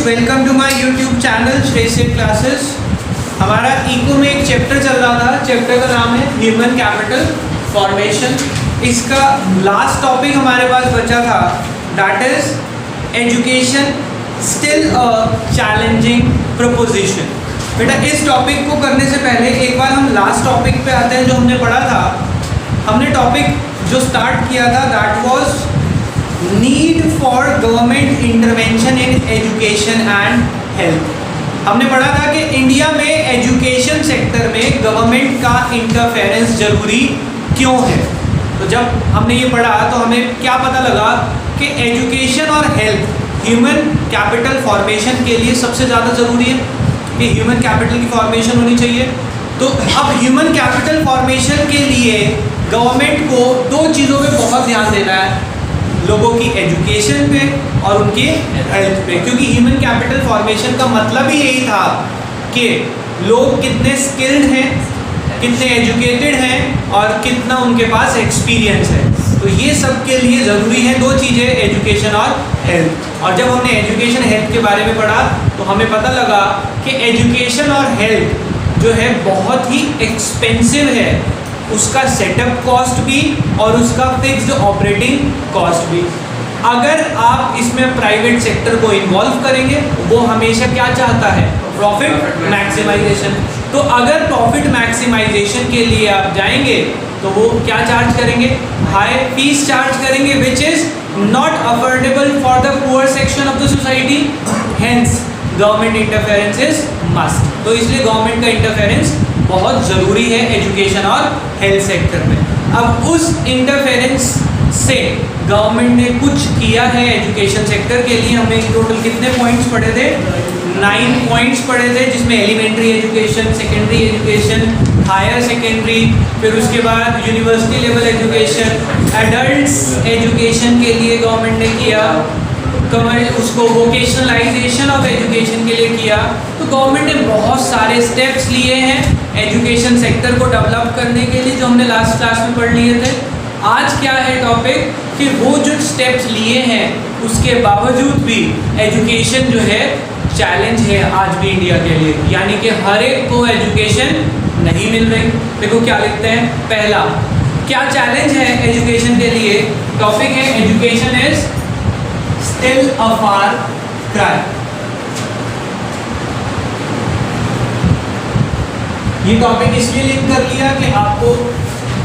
Welcome to my YouTube channel Shreshth classes. हमारा eco में एक चैप्टर चल रहा था। चैप्टर का नाम है ह्यूमन कैपिटल फॉर्मेशन। इसका लास्ट टॉपिक हमारे पास बचा था, that is education still a challenging proposition. बेटा इस टॉपिक को करने से पहले एक बार हम लास्ट टॉपिक पे आते हैं जो हमने पढ़ा था। हमने टॉपिक जो स्टार्ट किया था that was need for government intervention in education and health. हमने पढ़ा था कि इंडिया में एजुकेशन सेक्टर में गवर्नमेंट का इंटरफेरेंस जरूरी क्यों है। तो जब हमने ये पढ़ा तो हमें क्या पता लगा कि एजुकेशन और हेल्थ ह्यूमन कैपिटल फॉर्मेशन के लिए सबसे ज़्यादा ज़रूरी है कि ह्यूमन कैपिटल की फॉर्मेशन होनी चाहिए। तो अब ह्यूमन कैपिटल फॉर्मेशन के लिए गवर्नमेंट को दो चीज़ों पे बहुत ध्यान देना है, लोगों की एजुकेशन पे और उनके हेल्थ पे, क्योंकि ह्यूमन कैपिटल फॉर्मेशन का मतलब ही यही था कि लोग कितने स्किल्ड हैं, कितने एजुकेटेड हैं और कितना उनके पास एक्सपीरियंस है। तो ये सब के लिए ज़रूरी है दो चीज़ें, एजुकेशन और हेल्थ। और जब हमने एजुकेशन हेल्थ के बारे में पढ़ा तो हमें पता लगा कि एजुकेशन और हेल्थ जो है बहुत ही एक्सपेंसिव है, उसका सेटअप कॉस्ट भी और उसका फिक्स्ड ऑपरेटिंग कॉस्ट भी। अगर आप इसमें प्राइवेट सेक्टर को इन्वॉल्व करेंगे, वो हमेशा क्या चाहता है, प्रॉफिट मैक्सिमाइजेशन। तो अगर प्रॉफिट मैक्सिमाइजेशन के लिए आप जाएंगे तो वो क्या चार्ज करेंगे, हाई फीस चार्ज करेंगे, which is not affordable for the poor section of the society. Hence government interference is must. तो इसलिए गवर्नमेंट का इंटरफेरेंस बहुत ज़रूरी है एजुकेशन और हेल्थ सेक्टर में। अब उस इंटरफेरेंस से गवर्नमेंट ने कुछ किया है एजुकेशन सेक्टर के लिए। हमने टोटल कितने पॉइंट्स पढ़े थे, 9 पॉइंट्स पढ़े थे, जिसमें elementary education, secondary education, higher secondary, फिर उसके बाद university level education, adults education के लिए गवर्नमेंट ने किया, उसको वोकेशनलाइजेशन ऑफ एजुकेशन के लिए किया। तो गवर्नमेंट ने बहुत सारे स्टेप्स लिए हैं एजुकेशन सेक्टर को डेवलप करने के लिए, जो हमने लास्ट क्लास में पढ़ लिए थे। आज क्या है टॉपिक कि वो जो स्टेप्स लिए हैं उसके बावजूद भी एजुकेशन जो है चैलेंज है आज भी इंडिया के लिए, यानी कि हर एक को एजुकेशन नहीं मिल रही। देखो क्या लिखते हैं, पहला क्या चैलेंज है एजुकेशन के लिए, टॉपिक है education is still a far cry. ये टॉपिक इसलिए लिंक कर लिया कि आपको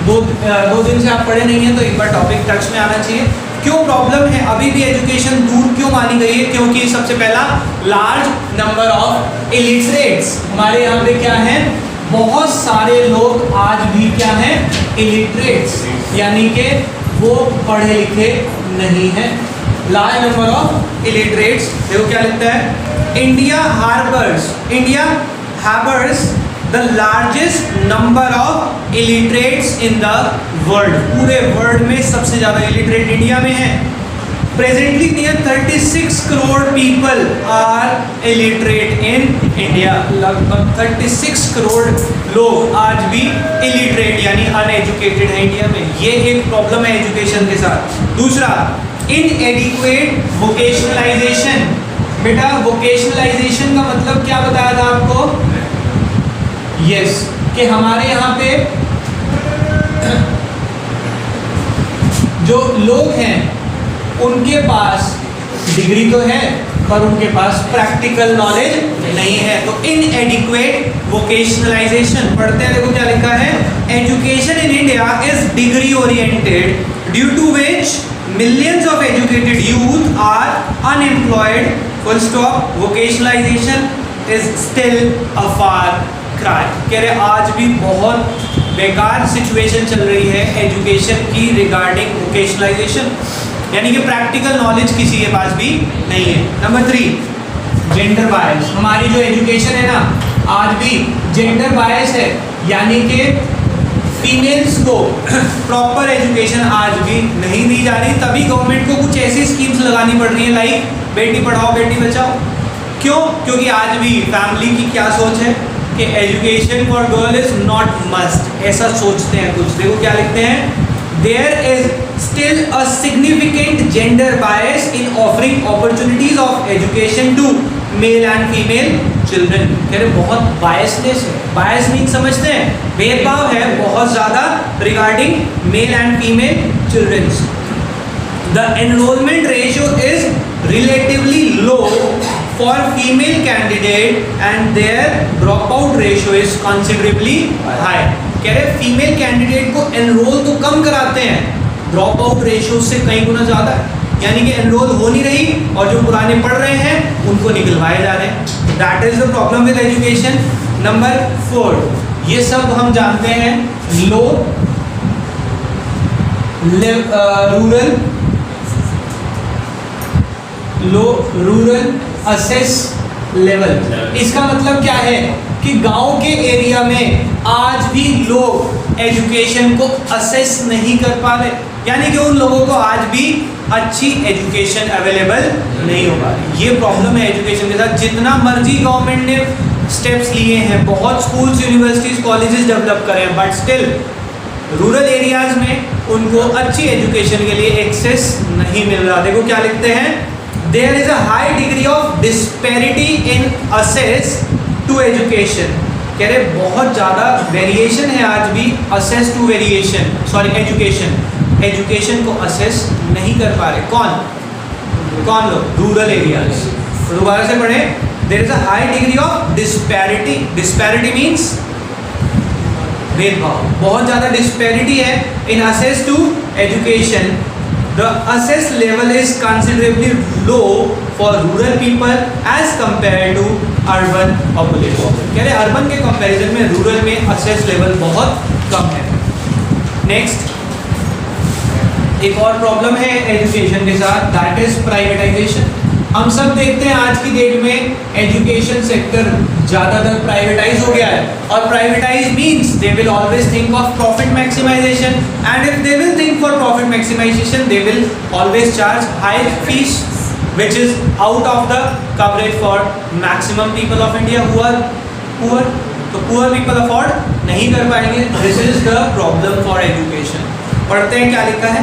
दो दिन से आप पढ़े नहीं हैं तो एक बार टॉपिक टच में आना चाहिए। क्यों प्रॉब्लम है, अभी भी एजुकेशन दूर क्यों मानी गई है, क्योंकि सबसे पहला लार्ज नंबर ऑफ इलिटरेट्स। हमारे यहाँ पे क्या है, बहुत सारे लोग आज भी क्या हैं, इलिटरेट्स, यानी कि वो पढ़े लिखे नहीं हैं। Large number of illiterates. देखो क्या लिखता है, India harbours the largest number of illiterates in the world. पूरे वर्ल्ड में सबसे ज़्यादा इलिटरेट इंडिया में है। Presently near 36 crore people are illiterate in India. लगभग 36 करोड़ लोग आज भी इलिटरेट यानी अनएजुकेटेड है इंडिया में। ये एक प्रॉब्लम है एजुकेशन के साथ। दूसरा, इनएडिक्वेट वोकेशनलाइजेशन। बेटा वोकेशनलाइजेशन का मतलब क्या बताया था आपको, यस कि हमारे यहाँ पे जो लोग हैं उनके पास डिग्री तो है पर उनके पास प्रैक्टिकल नॉलेज नहीं है। तो इनएडिक्वेट वोकेशनलाइजेशन पढ़ते हैं। देखो क्या लिखा है, education in India is degree oriented due to which millions of educated youth are unemployed, full stop, vocationalization is still a far cry। कह रहे आज भी बहुत बेकार सिचुएशन चल रही है एजुकेशन की रिगार्डिंग वोकेशनलाइजेशन, यानी कि प्रैक्टिकल नॉलेज किसी के पास भी नहीं है। Number 3, gender bias. हमारी जो एजुकेशन है ना आज भी जेंडर बायस है, यानी कि फीमेल्स को प्रॉपर एजुकेशन आज भी नहीं दी जा रही। तभी गवर्नमेंट को कुछ ऐसी स्कीम्स लगानी पड़ रही है लाइक बेटी पढ़ाओ बेटी बचाओ। क्यों, क्योंकि आज भी फैमिली की क्या सोच है कि education for girl is not must, ऐसा सोचते हैं कुछ। देखो क्या लिखते हैं, there is still a significant gender bias in offering opportunities of education to male and female children. कह रहे बहुत बायसनेस है, बायस मीन समझते हैं, भेदभाव है बहुत ज़्यादा regarding male and female childrens. The enrollment ratio is relatively low for female candidate and their dropout ratio is considerably high। कह रहे फीमेल कैंडिडेट को एनरोल तो कम कराते हैं, ड्रॉप आउट रेशियो से कई गुना ज़्यादा है, यानी कि एनरोल हो नहीं रही और जो पुराने पढ़ रहे हैं उनको निकलवाए जा रहे हैं। That is the problem with education. Number 4, ये सब हम जानते हैं, लो रूरल असेस लेवल। इसका मतलब क्या है कि गांव के एरिया में आज भी लोग एजुकेशन को असेस नहीं कर पा रहे, यानी कि उन लोगों को आज भी अच्छी एजुकेशन अवेलेबल नहीं हो पा रही। ये प्रॉब्लम है एजुकेशन के साथ। जितना मर्जी गवर्नमेंट ने स्टेप्स लिए हैं, बहुत स्कूल्स, यूनिवर्सिटीज, कॉलेजेस डेवलप करे हैं, बट स्टिल रूरल एरियाज में उनको अच्छी एजुकेशन के लिए एक्सेस नहीं मिल रहा। देखो क्या लिखते हैं, there is a high degree of disparity in access to education. कह रहे बहुत ज़्यादा वेरिएशन है आज भी access to variation, sorry education को असेस नहीं कर पा रहे। कौन लोग? Rural areas. दोबारा से पढ़े, there is a high degree of disparity. Disparity means भेदभाव, बहुत ज़्यादा डिस्पैरिटी है in access to education. The assess level is considerably low for rural people as compared to urban population। कह रहे अर्बन के कंपैरिजन में रूरल में assess level बहुत कम है। नेक्स्ट, एक और प्रॉब्लम है एजुकेशन के साथ, दैट इज प्राइवेटाइजेशन। हम सब देखते हैं आज की डेट में एजुकेशन सेक्टर ज़्यादातर प्राइवेटाइज हो गया है, और privatize means they will always think of profit maximization, and if they will think for profit maximization they will always charge high fees which is out of the coverage for maximum people of India who are poor। तो poor people afford नहीं कर पाएंगे। This is the problem for education। पढ़ते हैं क्या लिखा है,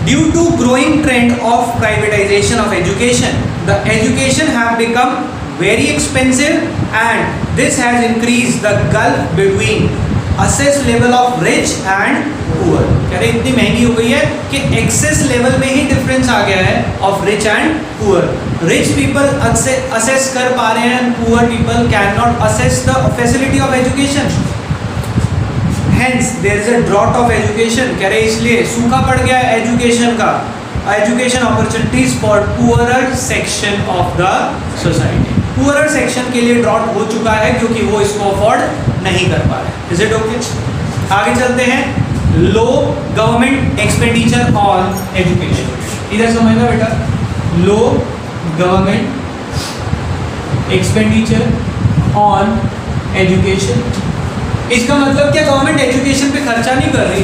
Due to growing trend of privatization of education, the education have become very expensive and this has increased the gulf between assessed level of rich and poor। कह रहे इतनी महंगी हो गई है कि एक्सेस लेवल में ही डिफरेंस आ गया है of rich and poor. Rich people assess कर पा रहे हैं, poor people can not assess the facility of education. Hence there is a drought of education। कह रहे इसलिए सूखा पड़ गया है एजुकेशन का, education opportunities for poorer section of the society. Poorer section के लिए ड्रॉट हो चुका है क्योंकि वो इसको अफोर्ड नहीं कर पा रहे। Is it okay? आगे चलते हैं, लो गवर्नमेंट एक्सपेंडिचर ऑन एजुकेशन। इधर समझना बेटा, लो गवर्नमेंट एक्सपेंडिचर ऑन एजुकेशन। इसका मतलब क्या गवर्नमेंट एजुकेशन पे खर्चा नहीं कर रही?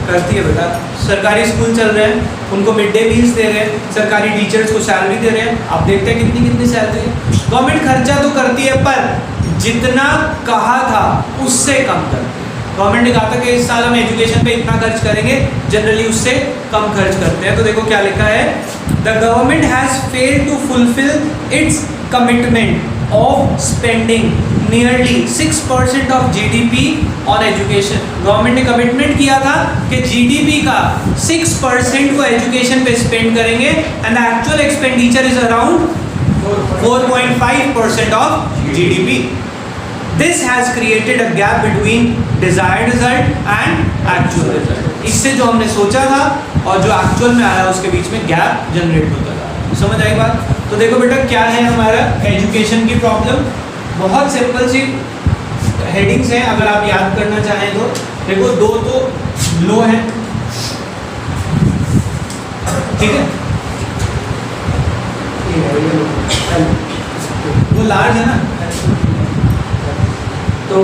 करती है बेटा। सरकारी स्कूल चल रहे हैं, उनको मिड डे मील्स दे रहे हैं, सरकारी टीचर्स को सैलरी दे रहे हैं। आप देखते हैं कितनी सैलरी है। गवर्नमेंट खर्चा तो करती है पर जितना कहा था उससे कम करती है। गवर्नमेंट ने कहा था कि इस साल हम एजुकेशन पे इतना खर्च करेंगे, जनरली उससे कम खर्च करते हैं। तो देखो क्या लिखा है, the government has failed to fulfil its commitment of spending nearly 6% of GDP on education। Government ने कमिटमेंट किया था कि GDP का 6% को एजुकेशन पे स्पेंड करेंगे, and the actual expenditure is around 4.5% of GDP। This has created a gap between desired result and actual result. इससे जो हमने सोचा था और जो एक्चुअल में आया उसके बीच में गैप जनरेट होता था। समझ आई बात? तो देखो बेटा क्या है हमारा एजुकेशन की प्रॉब्लम, बहुत सिंपल सी हेडिंग्स हैं, अगर आप याद करना चाहें तो। देखो दो तो लो है, ठीक है, वो लार्ज है ना, तो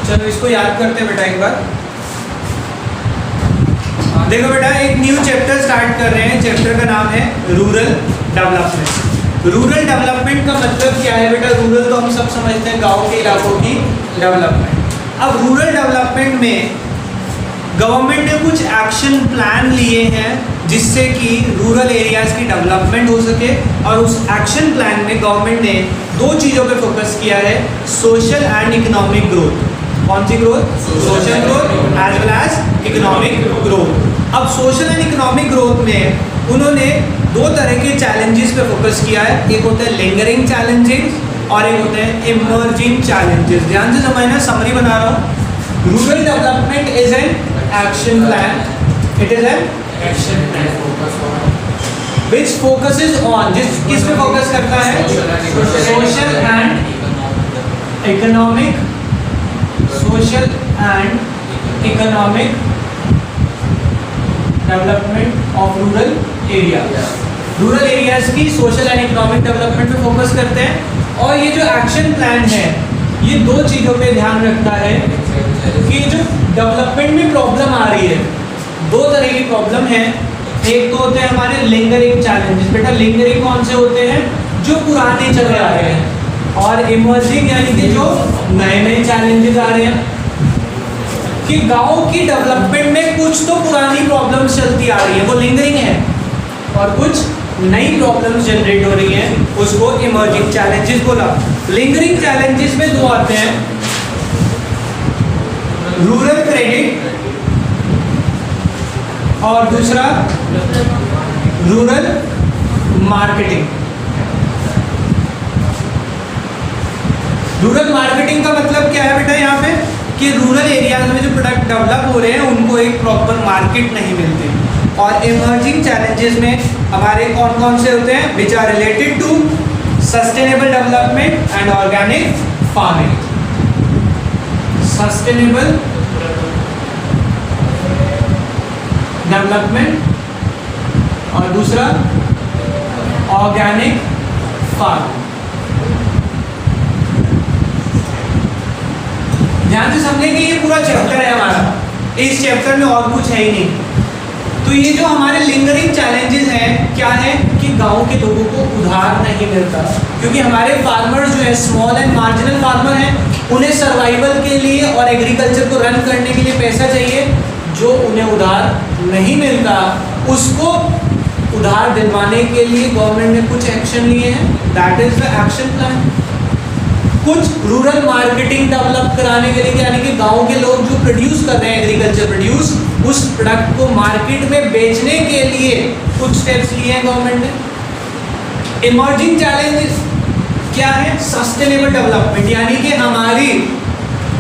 चलो इसको याद करते हैं बेटा एक बार। देखो बेटा एक न्यू चैप्टर स्टार्ट कर रहे हैं, चैप्टर का नाम है रूरल डेवलपमेंट। रूरल डेवलपमेंट का मतलब क्या है बेटा? रूरल तो हम सब समझते हैं गांव के इलाकों की डेवलपमेंट। अब रूरल डेवलपमेंट में गवर्नमेंट ने कुछ एक्शन प्लान लिए हैं जिससे कि रूरल एरियाज़ की डेवलपमेंट हो सके, और उस एक्शन प्लान में गवर्नमेंट ने दो चीज़ों पे फोकस किया है, सोशल एंड इकोनॉमिक ग्रोथ। कौन सी growth? Social growth as well as economic growth. अब सोशल एंड इकोनॉमिक ग्रोथ में उन्होंने दो तरह के चैलेंजेस पे फोकस किया है, एक होता है लिंगरिंग चैलेंजेस और एक होते हैं इमर्जिंग चैलेंजेस। ध्यान से समझना, समरी बना रहा हूँ। Rural development is an action plan, it is an action plan focus on which focuses on, जिस किस पे फोकस करता है? Social and economic, social and economic development of rural area. Rural areas की सोशल एंड इकोनॉमिक डेवलपमेंट पे focus करते हैं। और ये जो एक्शन प्लान है ये दो चीज़ों पे ध्यान रखता है कि जो डेवलपमेंट में प्रॉब्लम आ रही है, दो तरह की प्रॉब्लम है। एक तो होते हैं हमारे लिंगरिंग चैलेंजेस। बेटा लिंगरिंग कौन से होते हैं? जो पुराने चले आ रहे हैं। और इमर्जिंग यानी कि जो नए नए चैलेंजेस आ रहे हैं, कि गांव की डेवलपमेंट में कुछ तो पुरानी प्रॉब्लम्स चलती आ रही है, वो लिंगरिंग है, और कुछ नई प्रॉब्लम्स जनरेट हो रही हैं, उसको इमर्जिंग चैलेंजेस बोला। लिंगरिंग चैलेंजेस में दो आते हैं, रूरल क्रेडिट और दूसरा रूरल मार्केटिंग। रूरल मार्केटिंग का मतलब क्या है बेटा यहाँ पे? कि रूरल एरियाज में जो प्रोडक्ट डेवलप हो रहे हैं उनको एक प्रॉपर मार्केट नहीं मिलती। और इमर्जिंग चैलेंजेस में हमारे कौन कौन से होते हैं? Which are related to sustainable development and organic farming. Sustainable development और दूसरा ऑर्गेनिक फार्म। ध्यान से समझें कि ये पूरा चैप्टर है हमारा, इस चैप्टर में और कुछ है ही नहीं। तो ये जो हमारे लिंगरिंग चैलेंजेस हैं क्या है? कि गांव के लोगों को उधार नहीं मिलता, क्योंकि हमारे फार्मर जो है स्मॉल एंड मार्जिनल फार्मर हैं, उन्हें सर्वाइवल के लिए और एग्रीकल्चर को रन करने के लिए पैसा चाहिए, जो उन्हें उधार नहीं मिलता। उसको उधार दिलवाने के लिए गवर्नमेंट ने कुछ एक्शन लिए हैं, that is the action plan. कुछ रूरल मार्केटिंग डेवलप कराने के लिए, यानी कि गांव के लोग जो प्रोड्यूस कर रहे हैं एग्रीकल्चर प्रोड्यूस, उस प्रोडक्ट को मार्केट में बेचने के लिए कुछ स्टेप्स लिए हैं गवर्नमेंट ने। इमर्जिंग चैलेंजेस क्या है? सस्टेनेबल डेवलपमेंट, यानी कि हमारी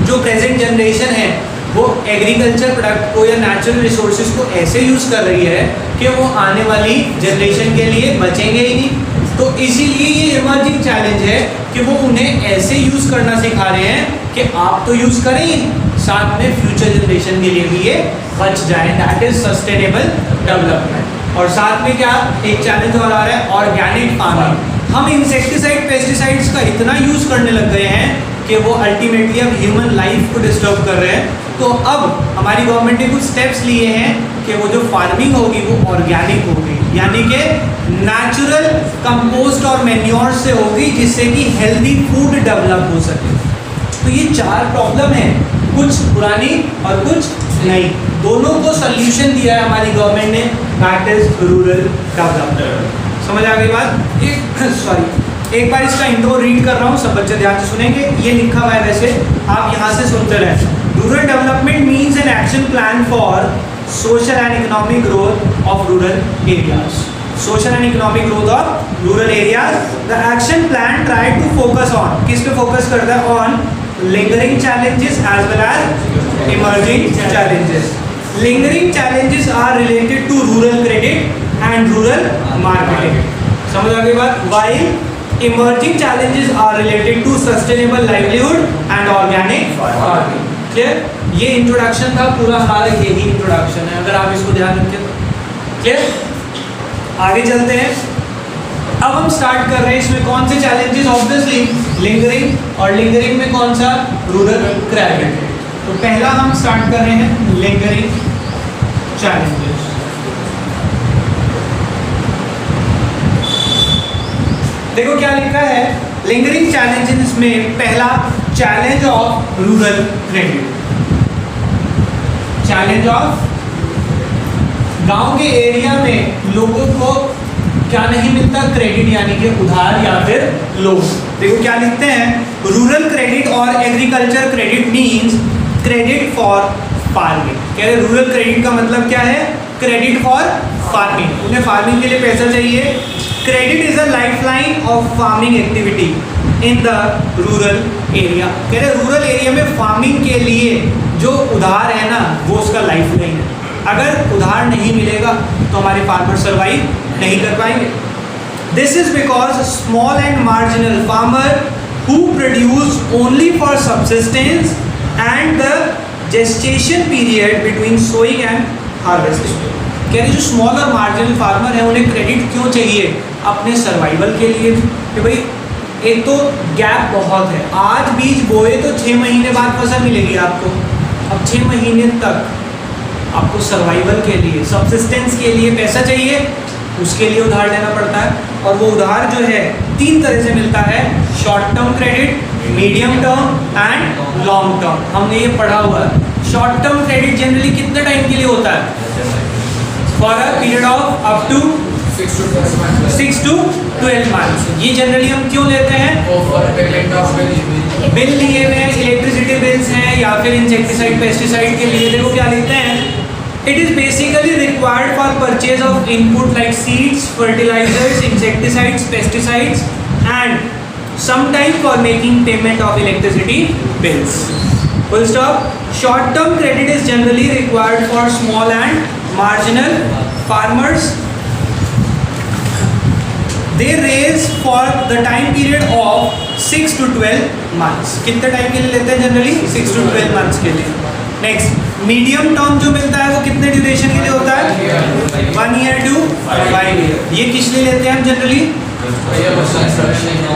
जो प्रेजेंट जनरेशन है वो एग्रीकल्चर प्रोडक्ट को या नेचुरल रिसोर्सेज को ऐसे यूज़ कर रही है कि वो आने वाली जनरेशन के लिए बचेंगे ही नहीं। तो इसीलिए ये इमर्जिंग चैलेंज है कि वो उन्हें ऐसे यूज़ करना सिखा रहे हैं कि आप तो यूज़ करें ही, साथ में फ्यूचर जनरेशन के लिए भी ये बच जाए। That is sustainable development. और साथ में क्या एक चैलेंज और आ रहा है? Organic farming. हम इंसेक्टिसाइड पेस्टिसाइड्स का इतना यूज़ करने लग गए हैं कि वो अल्टीमेटली अब ह्यूमन लाइफ को डिस्टर्ब कर रहे हैं। तो अब हमारी गवर्नमेंट ने कुछ स्टेप्स लिए हैं कि वो जो फार्मिंग होगी वो ऑर्गेनिक होगी, यानी कि नेचुरल कंपोस्ट और मैन्योर से होगी, जिससे कि हेल्दी फूड डेवलप हो सके। तो ये चार प्रॉब्लम है, कुछ पुरानी और कुछ नई, दोनों को सल्यूशन दिया है हमारी गवर्नमेंट ने, दैट इज रूरल डेवलपमेंट। समझ आ गई बात? सॉरी, एक बार इसका इंट्रो रीड कर रहा हूँ, सब बच्चे ध्यान से सुनेंगे। ये लिखा हुआ है, वैसे आप यहाँ से सुनते रहें। Rural development means an action plan for social and economic growth of rural areas. Social and economic growth of rural areas. The action plan try to focus on, किस पे फोकस करता है? On lingering challenges as well as emerging challenges. Lingering challenges are related to rural credit and rural marketing. समझ आ गई बात? While emerging challenges are related to sustainable livelihood and organic farming. Clear? ये introduction था पूरा, हमारा यही introduction है, अगर आप इसको ध्यान रखें तो। क्लियर? आगे चलते हैं। अब हम स्टार्ट कर रहे हैं इसमें कौन से चैलेंजेस? ऑब्वियसली लिंगरिंग, और लिंगरिंग में कौन सा? Rural credit. तो पहला हम स्टार्ट कर रहे हैं लिंगरिंग चैलेंजेस। देखो क्या लिखा है लिंगरिंग चैलेंजेस में। पहला, challenge of rural credit. Challenge of गांव के एरिया में लोगों को क्या नहीं मिलता, क्रेडिट यानी कि उधार या फिर लोन। देखो क्या लिखते हैं, रूरल क्रेडिट और agriculture credit means credit for farming. कह रहे रूरल क्रेडिट का मतलब क्या है, क्रेडिट फॉर फार्मिंग, उन्हें फार्मिंग के लिए पैसा चाहिए। Credit is a lifeline of farming activity in the rural area. कह रहे रूरल एरिया में फार्मिंग के लिए जो उधार है ना, वो उसका लाइफलाइन है। अगर उधार नहीं मिलेगा तो हमारे फार्मर सर्वाइव नहीं कर पाएंगे। This is because small and marginal farmer who produce only for subsistence and the gestation period between sowing and harvesting. कह रहे जो स्मॉल और मार्जिनल फार्मर है उन्हें क्रेडिट क्यों चाहिए, अपने सर्वाइवल के लिए कि भाई एक तो गैप बहुत है, आज बीज बोए तो 6 महीने बाद फसल मिलेगी आपको, अब 6 महीने तक आपको सर्वाइवल के लिए, सब्सिस्टेंस के लिए पैसा चाहिए, उसके लिए उधार लेना पड़ता है। और वो उधार जो है 3 तरह से मिलता है, short term credit, medium term and long term. हमने ये पढ़ा हुआ है। शॉर्ट टर्म क्रेडिट जनरली कितने टाइम के लिए होता है, for a period of up to 6 to 12 months. ये जनरली हम क्यों लेते हैं, बिल लिए हुए हैं, इलेक्ट्रिसिटी बिल्स हैं या फिर इंसेक्टिसाइड पेस्टिसाइड के लिए। देखो क्या लिखते हैं, it is basically required for purchase of input like seeds, fertilizers, insecticides, pesticides and sometime for making payment of electricity bills. Full stop. Short term credit is generally required for small and marginal farmers. They raise for the time period of 6 to 12 months। कितने time के लिए लेते हैं generally, 6 to 12 months के लिए। Next medium term जो मिलता है वो कितने ड्यूरेशन के लिए होता है, 1 year to 5 year। ये किस लिए लेते हैं हम जनरली,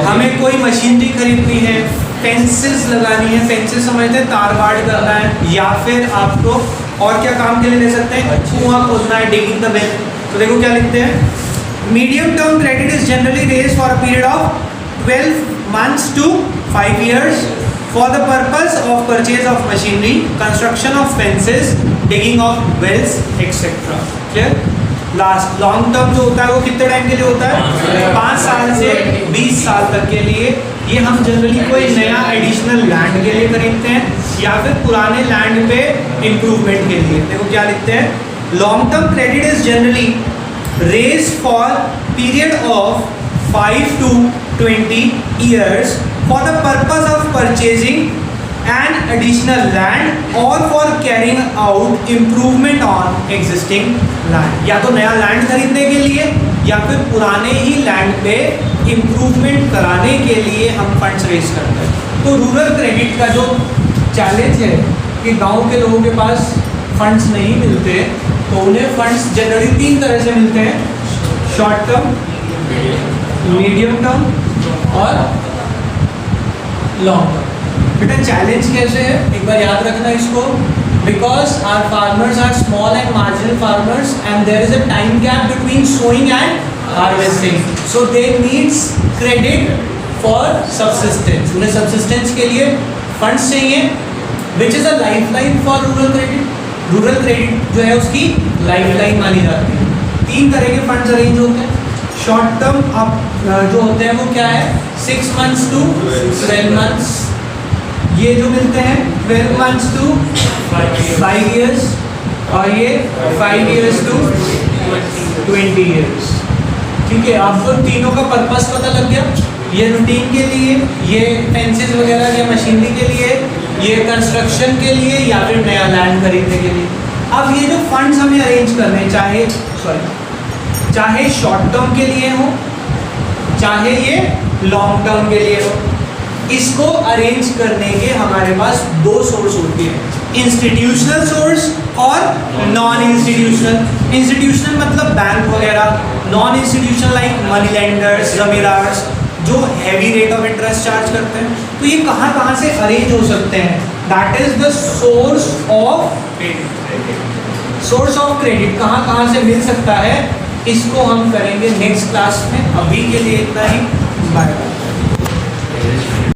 हमें कोई मशीनरी खरीदनी है, फेंसेस लगानी है, फेंसेस समझते हैं तार बाड़ करना है, या फिर आपको और क्या काम के लिए ले सकते हैं, कुआं खोदना है, डिगिंग द वेल। तो देखो क्या लिखते हैं, medium term credit is generally raised for a period of 12 months to 5 years for the purpose of purchase of machinery, construction of fences, digging of wells, etc. clear। Last long term जो होता है वो कितने time के लिए होता है, 5 साल से 20 साल तक के लिए। ये हम जनरली कोई नया एडिशनल लैंड के लिए खरीदते हैं या फिर पुराने लैंड पे इम्प्रूवमेंट के लिए। देखो क्या लिखते हैं, long term credit is generally raised for period of 5 to 20 years for the purpose of purchasing an additional land or for carrying out improvement on existing land। या तो नया लैंड खरीदने के लिए या फिर पुराने ही लैंड पे इम्प्रूवमेंट कराने के लिए हम फंड्स रेज करते हैं। तो रूरल क्रेडिट का जो चैलेंज है कि गांव के लोगों के पास फंड्स नहीं मिलते, तो उन्हें फंड्स जनरली 3 तरह से मिलते हैं, शॉर्ट टर्म, मीडियम टर्म और लॉन्ग टर्म। बेटा चैलेंज कैसे है, एक बार याद रखना इसको, because our farmers are small and marginal farmers and there is a time gap between sowing and harvesting, so they needs credit for subsistence. उन्हें सब्सिस्टेंस के लिए फंड्स चाहिए, which is a lifeline for rural credit. Rural credit जो है उसकी lifeline मानी जाती है। 3 तरह के फंड्स अरेंज होते हैं। शॉर्ट टर्म अब जो होते हैं वो क्या है, 6 months to 12 months। ये जो मिलते हैं 12 months to 5 years और ये 5 years to 20 years। ठीक है, आपको तीनों का पर्पस पता लग गया। ये रूटीन के लिए, ये फेंसेस वगैरह या मशीनरी के लिए, ये कंस्ट्रक्शन के लिए या फिर नया लैंड खरीदने के लिए। अब ये जो फंड्स हमें अरेंज करने हैं, चाहे शॉर्ट टर्म के लिए हो, चाहे ये लॉन्ग टर्म के लिए हो, इसको अरेंज करने के हमारे पास 2 सोर्स होते हैं, इंस्टीट्यूशनल सोर्स और नॉन इंस्टीट्यूशनल। इंस्टीट्यूशनल मतलब बैंक वगैरह, non institutional like money lenders, zamindars जो heavy rate of interest charge करते हैं। तो ये कहाँ से अरेंज हो सकते हैं, that is the source of credit. Source of credit कहाँ से मिल सकता है, इसको हम करेंगे नेक्स्ट क्लास में। अभी के लिए इतना ही, बाय बाय।